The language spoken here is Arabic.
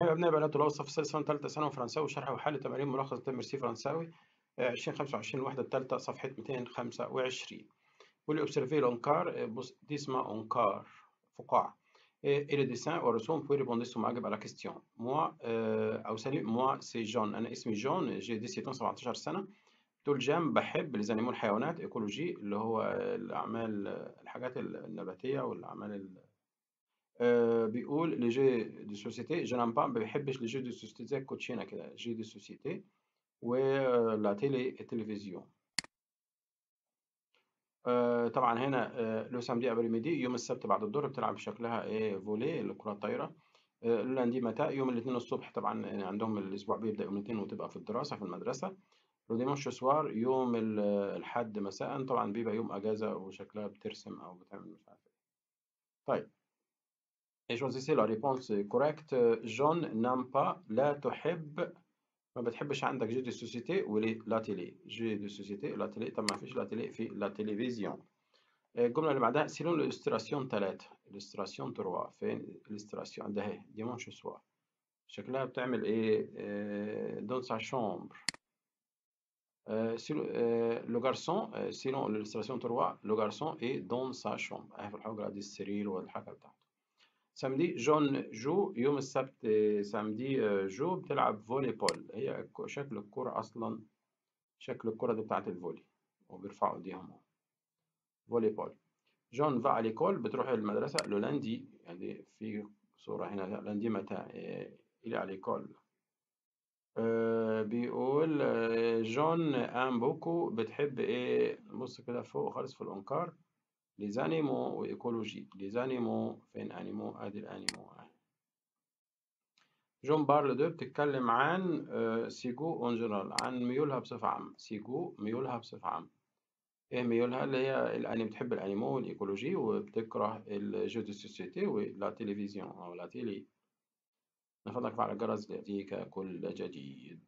مرحبا أبناء بنات الأوسط في سنة ثالثة ثانوي فرنساوي شرح وحل تمارين ملخص كتاب ميرسي فرنساوي 2025 الوحدة الثالثة صفحة 225. واللي أوبسيرفي الأنكار دي اسمها أنكار فقاعة. إيه لي ديسان والرسوم بوي ريبوندي ثم أجب على كيستيون. موا أو سالي موا سي جون، أنا اسمي جون، جي دي 17 سنة. تقول جام بحب لزانيمون الحيوانات، إيكولوجي اللي هو الأعمال الحاجات النباتية والأعمال بيقول لي جي دو سوسيتي جو نام با، ما بيحبش لي جو دو سوسيتي زي الكوتشينه كده، جي دو سوسيتي ولا تيلي التلفزيون. طبعا هنا لو سامدي ابري ميدي يوم السبت بعد الظهر بتلعب شكلها ايه فولي الكره الطايره. لو لاندي متى يوم الاثنين الصبح، طبعا عندهم الاسبوع بيبدا يوم الاثنين وتبقى في الدراسه في المدرسه. لو ديمانش سوار يوم الحد مساء، طبعا بيبقى يوم اجازه وشكلها بترسم او بتعمل مش عارف ايه. طيب et choisissez la réponse correcte. جون n'aime pas، لا تحب، ما بتحبش عندك جي دي سوسيتي ولي لا تيلي، جي دي سوسيتي لا تيلي، طب ما فيش لا تيلي في لا تلفزيون. الجملة اللي بعدها سيلون الإلستراسيون 3، الإلستراسيون 3 فين الإلستراسيون؟ عندها اهي ديمونش سوار، شكلها بتعمل ايه دون سا شومبر. لو جارسون سيلون الإلستراسيون 3 لو جارسون ايه دون سا شومبر، اهي في الحجرة دي السرير والحاجة بتاعته. سامدي جون جو يوم السبت، سامدي جو بتلعب فولي بول، هي شكل الكرة أصلا، شكل الكرة دي بتاعت الفولي وبيرفعوا ايديهم فولي بول. جون فا ليكول بتروح المدرسة، لو لاندي يعني في صورة هنا لاندي متى إلى ليكول. بيقول جون ام بوكو بتحب ايه، نبص كده فوق خالص في الأنكار ليز انيمو وايكولوجي. ليز انيمو فين انيمو؟ ادي الانيمو. جون بارل دو بتتكلم عن سيجو اون جنرال، عن ميولها بصفة عامة. سيجو ميولها بصفة عامة. ايه ميولها؟ اللي هي بتحب الانيمو والايكولوجي وبتكره الجو دو سوسيتي ولا تلفزيون او لا تيلي. نفضلك على الجرس ليأتيك كل جديد.